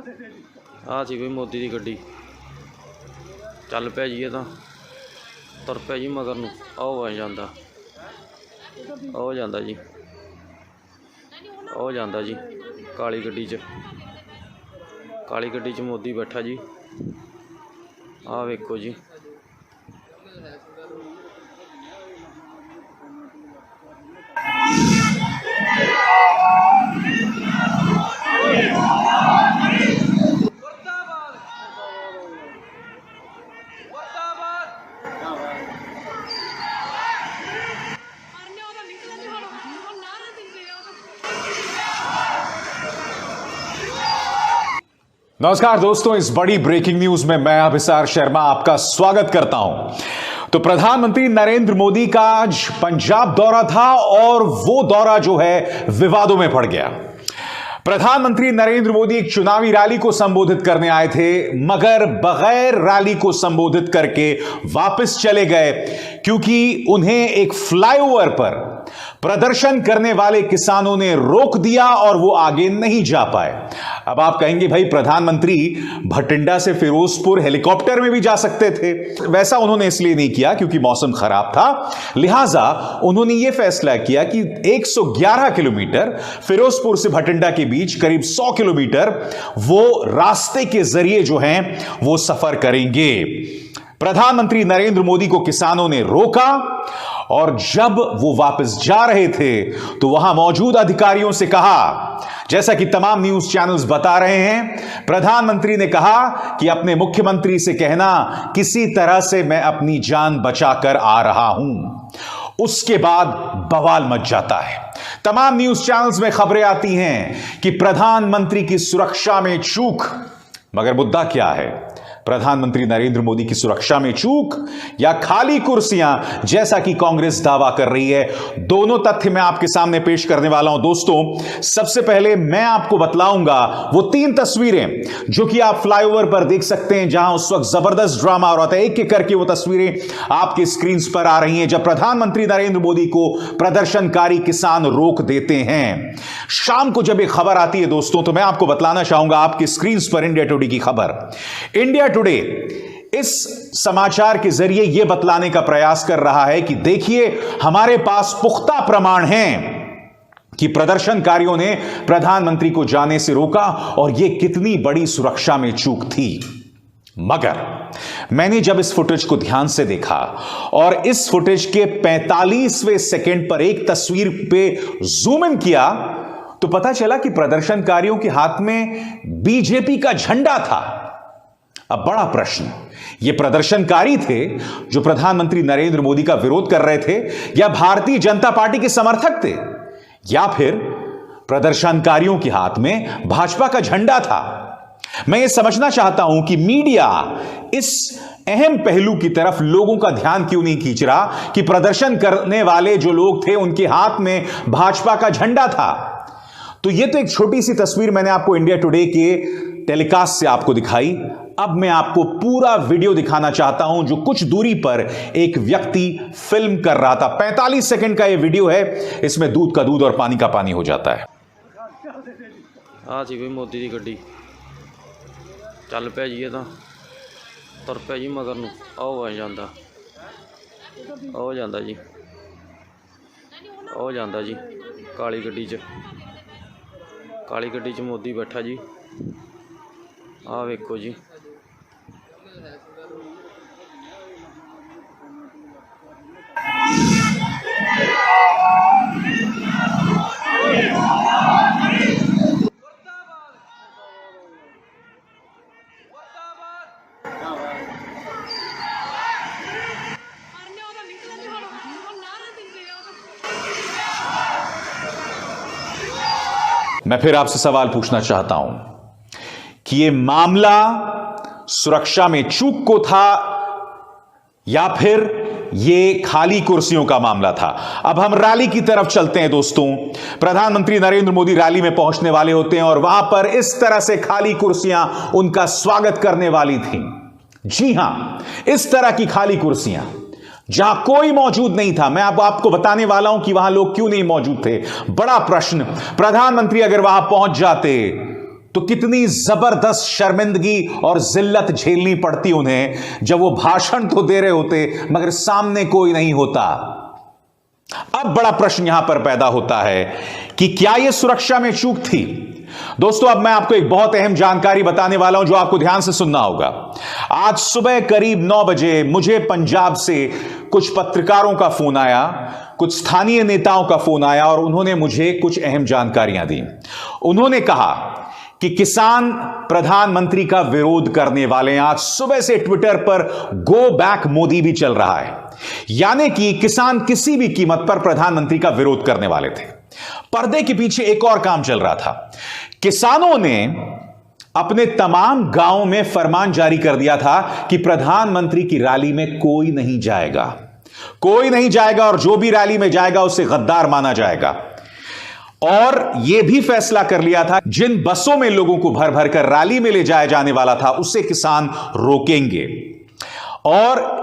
आ सी बई मोदी की गड्डी चल पिया जी। ये तुर पिया जी मगर नूं आओ आ जांदा ओ जांदा जी ओ जांदा जी काली गड्डी च मोदी बैठा जी। आ वेखो जी नमस्कार दोस्तों, इस बड़ी ब्रेकिंग न्यूज में मैं अभिसार शर्मा आपका स्वागत करता हूं। तो प्रधानमंत्री नरेंद्र मोदी का आज पंजाब दौरा था और वो दौरा जो है विवादों में पड़ गया। प्रधानमंत्री नरेंद्र मोदी एक चुनावी रैली को संबोधित करने आए थे, मगर बगैर रैली को संबोधित करके वापस चले गए क्योंकि उन्हें एक फ्लाईओवर पर प्रदर्शन करने वाले किसानों ने रोक दिया और वो आगे नहीं जा पाए। अब आप कहेंगे भाई प्रधानमंत्री भटिंडा से फिरोजपुर हेलीकॉप्टर में भी जा सकते थे। वैसा उन्होंने इसलिए नहीं किया क्योंकि मौसम खराब था, लिहाजा उन्होंने यह फैसला किया कि 111 किलोमीटर फिरोजपुर से भटिंडा के बीच करीब 100 किलोमीटर वो रास्ते के जरिए जो हैं वो सफर करेंगे। प्रधानमंत्री नरेंद्र मोदी को किसानों ने रोका और जब वो वापस जा रहे थे तो वहां मौजूद अधिकारियों से कहा, जैसा कि तमाम न्यूज चैनल्स बता रहे हैं, प्रधानमंत्री ने कहा कि अपने मुख्यमंत्री से कहना किसी तरह से मैं अपनी जान बचाकर आ रहा हूं। उसके बाद बवाल मच जाता है। तमाम न्यूज चैनल्स में खबरें आती हैं कि प्रधानमंत्री की सुरक्षा में चूक। मगर मुद्दा क्या है? प्रधानमंत्री नरेंद्र मोदी की सुरक्षा में चूक या खाली कुर्सियां, जैसा कि कांग्रेस दावा कर रही है? दोनों तथ्य मैं आपके सामने पेश करने वाला हूं। दोस्तों, सबसे पहले मैं आपको बतलाऊंगा वो 3 तस्वीरें जो कि आप फ्लाईओवर पर देख सकते हैं, जहां उस वक्त जबरदस्त ड्रामा हो रहा था। एक एक करके वो तस्वीरें आपकी स्क्रीन पर आ रही हैं जब प्रधानमंत्री नरेंद्र मोदी को प्रदर्शनकारी किसान रोक देते हैं। शाम को जब एक खबर आती है दोस्तों, तो मैं आपको बतलाना चाहूंगा आपकी स्क्रीन पर इंडिया टुडे की खबर। इंडिया टुडे इस समाचार के जरिए यह बतलाने का प्रयास कर रहा है कि देखिए, हमारे पास पुख्ता प्रमाण हैं कि प्रदर्शनकारियों ने प्रधानमंत्री को जाने से रोका और यह कितनी बड़ी सुरक्षा में चूक थी। मगर मैंने जब इस फुटेज को ध्यान से देखा और इस फुटेज के 45वें सेकंड पर एक तस्वीर पे जूम इन किया, तो पता चला कि प्रदर्शनकारियों के हाथ में बीजेपी का झंडा था। अब बड़ा प्रश्न, ये प्रदर्शनकारी थे जो प्रधानमंत्री नरेंद्र मोदी का विरोध कर रहे थे, या भारतीय जनता पार्टी के समर्थक थे, या फिर प्रदर्शनकारियों के हाथ में भाजपा का झंडा था? मैं ये समझना चाहता हूं कि मीडिया इस अहम पहलू की तरफ लोगों का ध्यान क्यों नहीं खींच रहा कि प्रदर्शन करने वाले जो लोग थे उनके हाथ में भाजपा का झंडा था। तो ये तो एक छोटी सी तस्वीर मैंने आपको इंडिया टुडे के टेलीकास्ट से आपको दिखाई। अब मैं आपको पूरा वीडियो दिखाना चाहता हूं जो कुछ दूरी पर एक व्यक्ति फिल्म कर रहा था। 45 सेकंड का यह वीडियो है, इसमें दूध का दूध और पानी का पानी हो जाता है। आ सी बई मोदी की गड्डी चल पिया जी। ये तुर पिया जी मगर नूं आओ आ जांदा जी ओ जांदा जी काली गड्डी च मोदी बैठा जी। आ वेखो जी मैं फिर आपसे सवाल पूछना चाहता हूं कि यह मामला सुरक्षा में चूक को था या फिर यह खाली कुर्सियों का मामला था? अब हम रैली की तरफ चलते हैं दोस्तों। प्रधानमंत्री नरेंद्र मोदी रैली में पहुंचने वाले होते हैं और वहां पर इस तरह से खाली कुर्सियां उनका स्वागत करने वाली थी। जी हां, इस तरह की खाली कुर्सियां जहां कोई मौजूद नहीं था। मैं अब आपको बताने वाला हूं कि वहां लोग क्यों नहीं मौजूद थे। बड़ा प्रश्न। प्रधानमंत्री अगर वहां पहुंच जाते तो कितनी जबरदस्त शर्मिंदगी और जिल्लत झेलनी पड़ती उन्हें जब वो भाषण तो दे रहे होते मगर सामने कोई नहीं होता। अब बड़ा प्रश्न यहां पर पैदा होता है कि क्या यह सुरक्षा में चूक थी? दोस्तों, अब मैं आपको एक बहुत अहम जानकारी बताने वाला हूं जो आपको ध्यान से सुनना होगा। आज सुबह करीब 9 बजे मुझे पंजाब से कुछ पत्रकारों का फोन आया, कुछ स्थानीय नेताओं का फोन आया और उन्होंने मुझे कुछ अहम जानकारियां दी। उन्होंने कहा कि किसान प्रधानमंत्री का विरोध करने वाले हैं। आज सुबह से ट्विटर पर गो बैक मोदी भी चल रहा है, यानी कि किसान किसी भी कीमत पर प्रधानमंत्री का विरोध करने वाले थे। पर्दे के पीछे एक और काम चल रहा था। किसानों ने अपने तमाम गांवों में फरमान जारी कर दिया था कि प्रधानमंत्री की रैली में कोई नहीं जाएगा, कोई नहीं जाएगा और जो भी रैली में जाएगा उसे गद्दार माना जाएगा। और यह भी फैसला कर लिया था जिन बसों में लोगों को भर भर कर रैली में ले जाया जाने वाला था उसे किसान रोकेंगे। और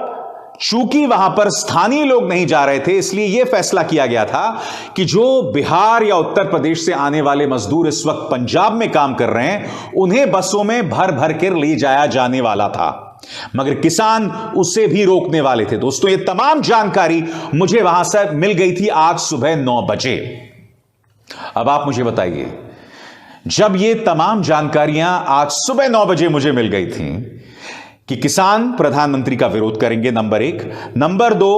चूंकि वहां पर स्थानीय लोग नहीं जा रहे थे, इसलिए यह फैसला किया गया था कि जो बिहार या उत्तर प्रदेश से आने वाले मजदूर इस वक्त पंजाब में काम कर रहे हैं उन्हें बसों में भर भर कर ले जाया जाने वाला था, मगर किसान उसे भी रोकने वाले थे। दोस्तों, यह तमाम जानकारी मुझे वहां से मिल गई थी आज सुबह 9 बजे। अब आप मुझे बताइए, जब ये तमाम जानकारियां आज सुबह 9 बजे मुझे मिल गई थी कि किसान प्रधानमंत्री का विरोध करेंगे, नंबर 1, नंबर 2,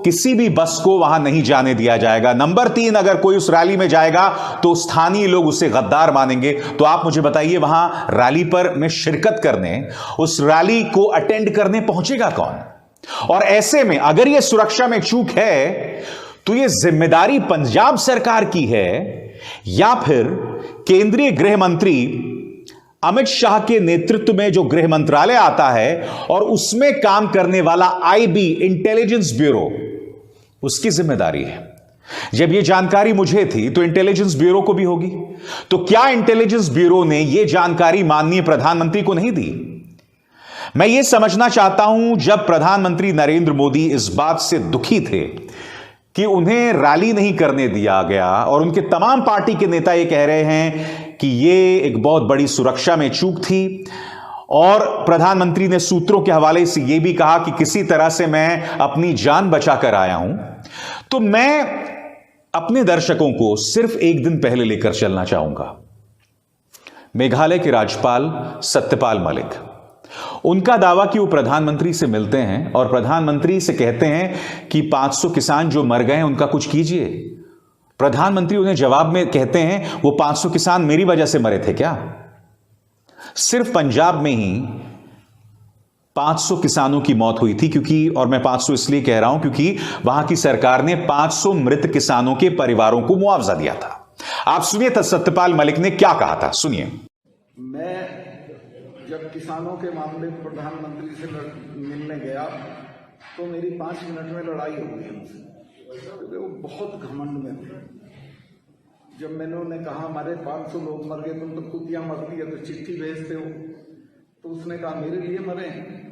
किसी भी बस को वहां नहीं जाने दिया जाएगा, नंबर 3, अगर कोई उस रैली में जाएगा तो स्थानीय लोग उसे गद्दार मानेंगे, तो आप मुझे बताइए वहां रैली पर में शिरकत करने, उस रैली को अटेंड करने पहुंचेगा कौन? और ऐसे में अगर यह सुरक्षा में चूक है तो यह जिम्मेदारी पंजाब सरकार की है या फिर केंद्रीय गृह मंत्री अमित शाह के नेतृत्व में जो गृह मंत्रालय आता है और उसमें काम करने वाला आईबी इंटेलिजेंस ब्यूरो, उसकी जिम्मेदारी है। जब यह जानकारी मुझे थी तो इंटेलिजेंस ब्यूरो को भी होगी, तो क्या इंटेलिजेंस ब्यूरो ने यह जानकारी माननीय प्रधानमंत्री को नहीं दी? मैं यह समझना चाहता हूं, जब प्रधानमंत्री नरेंद्र मोदी इस बात से दुखी थे कि उन्हें रैली नहीं करने दिया गया और उनके तमाम पार्टी के नेता यह कह रहे हैं कि यह एक बहुत बड़ी सुरक्षा में चूक थी, और प्रधानमंत्री ने सूत्रों के हवाले से यह भी कहा कि किसी तरह से मैं अपनी जान बचाकर आया हूं, तो मैं अपने दर्शकों को सिर्फ एक दिन पहले लेकर चलना चाहूंगा। मेघालय के राज्यपाल सत्यपाल मलिक, उनका दावा कि वो प्रधानमंत्री से मिलते हैं और प्रधानमंत्री से कहते हैं कि 500 किसान जो मर गए हैं उनका कुछ कीजिए। प्रधानमंत्री उन्हें जवाब में कहते हैं, वो 500 किसान मेरी वजह से मरे थे क्या? सिर्फ पंजाब में ही 500 किसानों की मौत हुई थी, क्योंकि, और मैं 500 इसलिए कह रहा हूं क्योंकि वहां की सरकार ने 500 मृत किसानों के परिवारों को मुआवजा दिया था। आप सुनिए सत्यपाल मलिक ने क्या कहा था, सुनिए। मैं जब किसानों के मामले प्रधानमंत्री से मिलने गया तो मेरी 5 मिनट में लड़ाई हो गई उनसे, क्योंकि वो बहुत घमंड में थे। जब मैंने उन्हें कहा हमारे 500 लोग मर गए, तुम तो कुतिया मरती है तो चिट्ठी भेजते हो, तो उसने कहा मेरे लिए मरे हैं।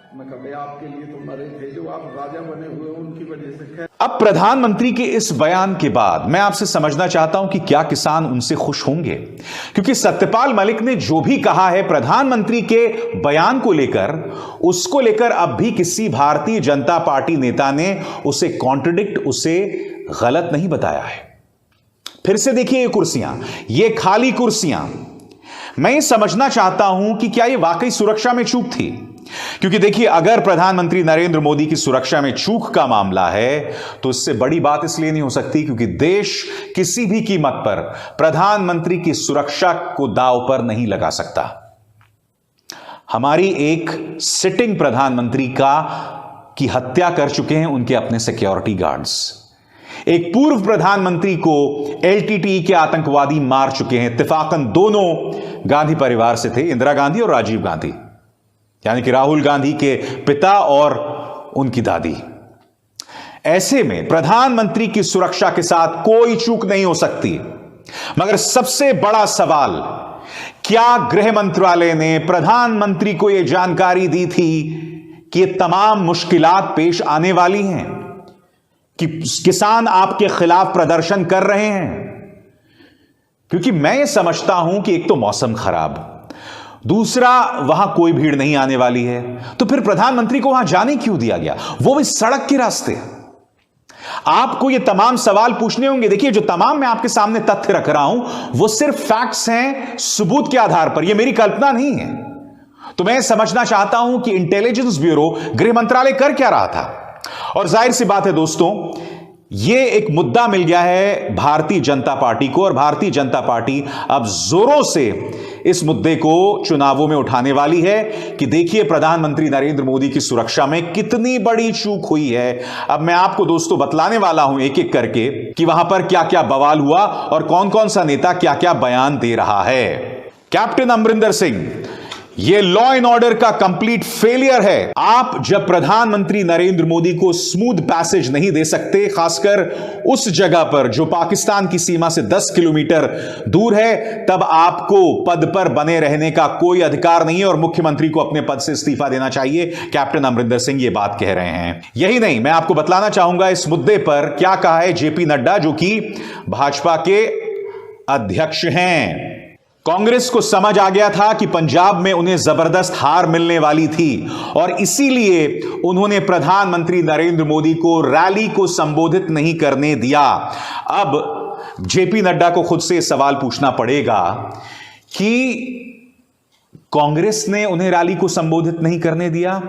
मैं कहा आपके लिए तो मरे थे, जो आप राजा बने हुए उनकी वजह से। खैर, अब प्रधानमंत्री के इस बयान के बाद मैं आपसे समझना चाहता हूं कि क्या किसान उनसे खुश होंगे, क्योंकि सत्यपाल मलिक ने जो भी कहा है प्रधानमंत्री के बयान को लेकर, उसको लेकर अब भी किसी भारतीय जनता पार्टी नेता ने उसे कॉन्ट्रडिक्ट, उसे गलत नहीं बताया है। फिर से देखिए ये कुर्सियां, ये खाली कुर्सियां, मैं ये समझना चाहता हूं कि क्या ये वाकई सुरक्षा में चूक थी, क्योंकि देखिए अगर प्रधानमंत्री नरेंद्र मोदी की सुरक्षा में चूक का मामला है तो इससे बड़ी बात इसलिए नहीं हो सकती क्योंकि देश किसी भी कीमत पर प्रधानमंत्री की सुरक्षा को दांव पर नहीं लगा सकता। हमारी एक सिटिंग प्रधानमंत्री की हत्या कर चुके हैं उनके अपने सिक्योरिटी गार्ड्स। एक पूर्व प्रधानमंत्री को एलटीटीई के आतंकवादी मार चुके हैं। इत्तेफाकन दोनों गांधी परिवार से थे, इंदिरा गांधी और राजीव गांधी, यानी कि राहुल गांधी के पिता और उनकी दादी। ऐसे में प्रधानमंत्री की सुरक्षा के साथ कोई चूक नहीं हो सकती। मगर सबसे बड़ा सवाल, क्या गृह मंत्रालय ने प्रधानमंत्री को यह जानकारी दी थी कि ये तमाम मुश्किलात पेश आने वाली हैं, कि किसान आपके खिलाफ प्रदर्शन कर रहे हैं? क्योंकि मैं ये समझता हूं कि एक तो मौसम खराब, दूसरा वहां कोई भीड़ नहीं आने वाली है, तो फिर प्रधानमंत्री को वहां जाने क्यों दिया गया, वो भी सड़क के रास्ते। आपको ये तमाम सवाल पूछने होंगे। देखिए, जो तमाम मैं आपके सामने तथ्य रख रहा हूं वो सिर्फ फैक्ट्स हैं, सबूत के आधार पर, ये मेरी कल्पना नहीं है। तो मैं समझना चाहता हूं कि इंटेलिजेंस ब्यूरो, गृह मंत्रालय कर क्या रहा था। और जाहिर सी बात है दोस्तों, यह एक मुद्दा मिल गया है भारतीय जनता पार्टी को, और भारतीय जनता पार्टी अब जोरों से इस मुद्दे को चुनावों में उठाने वाली है कि देखिए प्रधानमंत्री नरेंद्र मोदी की सुरक्षा में कितनी बड़ी चूक हुई है। अब मैं आपको दोस्तों बतलाने वाला हूं एक एक करके कि वहां पर क्या क्या बवाल हुआ और कौन कौन सा नेता क्या क्या बयान दे रहा है। कैप्टन अमरिंदर सिंह, यह लॉ एंड ऑर्डर का कंप्लीट फेलियर है। आप जब प्रधानमंत्री नरेंद्र मोदी को स्मूथ पैसेज नहीं दे सकते, खासकर उस जगह पर जो पाकिस्तान की सीमा से 10 किलोमीटर दूर है, तब आपको पद पर बने रहने का कोई अधिकार नहीं है और मुख्यमंत्री को अपने पद से इस्तीफा देना चाहिए। कैप्टन अमरिंदर सिंह ये बात कह रहे हैं। यही नहीं, मैं आपको बतलाना चाहूंगा इस मुद्दे पर क्या कहा है जेपी नड्डा, जो कि भाजपा के अध्यक्ष हैं। कांग्रेस को समझ आ गया था कि पंजाब में उन्हें जबरदस्त हार मिलने वाली थी और इसीलिए उन्होंने प्रधानमंत्री नरेंद्र मोदी को रैली को संबोधित नहीं करने दिया। अब जेपी नड्डा को खुद से सवाल पूछना पड़ेगा कि कांग्रेस ने उन्हें रैली को संबोधित नहीं करने दिया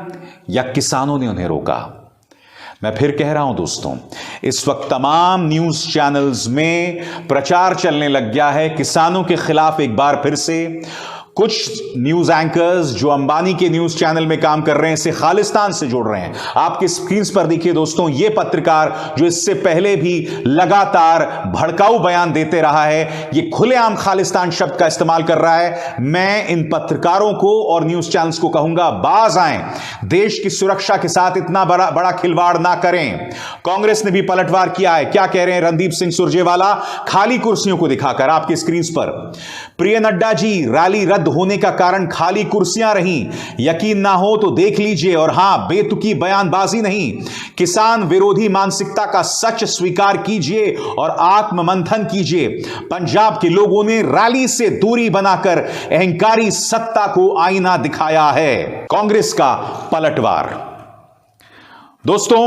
या किसानों ने उन्हें रोका। मैं फिर कह रहा हूं दोस्तों, इस वक्त तमाम न्यूज चैनल्स में प्रचार चलने लग गया है किसानों के खिलाफ एक बार फिर से। कुछ न्यूज एंकर्स जो अंबानी के न्यूज चैनल में काम कर रहे हैं इसे खालिस्तान से जोड़ रहे हैं। आपके स्क्रीन पर देखिए दोस्तों, यह पत्रकार जो इससे पहले भी लगातार भड़काऊ बयान देते रहा है, यह खुलेआम खालिस्तान शब्द का इस्तेमाल कर रहा है। मैं इन पत्रकारों को और न्यूज चैनल्स को कहूंगा, बाज आएं, देश की सुरक्षा के साथ इतना बड़ा खिलवाड़ ना करें। कांग्रेस ने भी पलटवार किया है। क्या कह रहे हैं रणदीप सिंह सुरजेवाला खाली कुर्सियों को दिखाकर आपके स्क्रीन पर? प्रिय नड्डा जी, रैली रद्द होने का कारण खाली कुर्सियां रहीं, यकीन ना हो तो देख लीजिए। और हां, बेतुकी बयानबाजी नहीं, किसान विरोधी मानसिकता का सच स्वीकार कीजिए और आत्ममंथन कीजिए। पंजाब के लोगों ने रैली से दूरी बनाकर अहंकारी सत्ता को आईना दिखाया है। कांग्रेस का पलटवार। दोस्तों,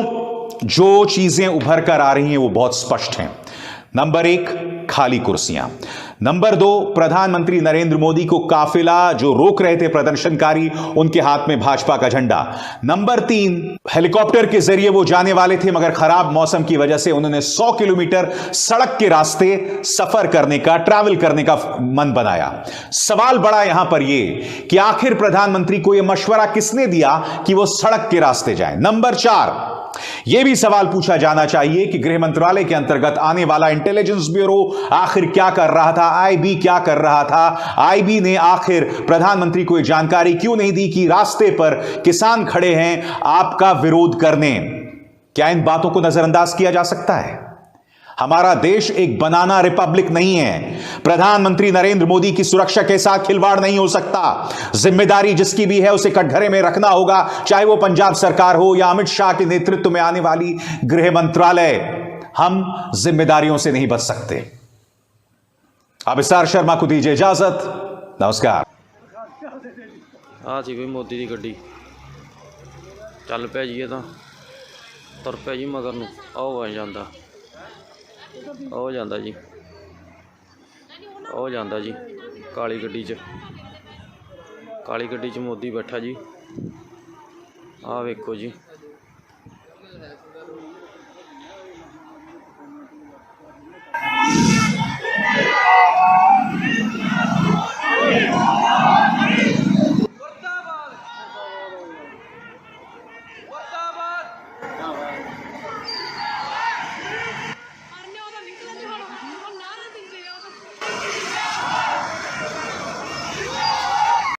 जो चीजें उभर कर आ रही हैं वो बहुत स्पष्ट हैं। नंबर 1, खाली कुर्सियां। नंबर 2, प्रधानमंत्री नरेंद्र मोदी को काफिला जो रोक रहे थे प्रदर्शनकारी, उनके हाथ में भाजपा का झंडा। नंबर 3, हेलीकॉप्टर के जरिए वो जाने वाले थे मगर खराब मौसम की वजह से उन्होंने 100 किलोमीटर सड़क के रास्ते सफर करने का, ट्रैवल करने का मन बनाया। सवाल बड़ा यहां पर यह कि आखिर प्रधानमंत्री को यह मशवरा किसने दिया कि वो सड़क के रास्ते जाएं। नंबर 4, यह भी सवाल पूछा जाना चाहिए कि गृह मंत्रालय के अंतर्गत आने वाला इंटेलिजेंस ब्यूरो आखिर क्या कर रहा था, आईबी क्या कर रहा था। आईबी ने आखिर प्रधानमंत्री को यह जानकारी क्यों नहीं दी कि रास्ते पर किसान खड़े हैं आपका विरोध करने। क्या इन बातों को नजरअंदाज किया जा सकता है? हमारा देश एक बनाना रिपब्लिक नहीं है। प्रधानमंत्री नरेंद्र मोदी की सुरक्षा के साथ खिलवाड़ नहीं हो सकता। जिम्मेदारी जिसकी भी है उसे कटघरे में रखना होगा, चाहे वो पंजाब सरकार हो या अमित शाह के नेतृत्व में आने वाली गृह मंत्रालय। हम जिम्मेदारियों से नहीं बच सकते। अभिसार शर्मा को दीजिए इजाजत। नमस्कार। आ जी भी मोदी की गड्डी चल पिया जी, तो तुर पिया जी मगर नूं। आओ जांदा, ਉਹ ਜਾਂਦਾ ਜੀ, ਉਹ ਜਾਂਦਾ ਜੀ ਕਾਲੀ ਗੱਡੀ 'ਚ। ਕਾਲੀ ਗੱਡੀ 'ਚ ਮੋਦੀ ਬੈਠਾ ਜੀ, ਆਹ ਵੇਖੋ ਜੀ।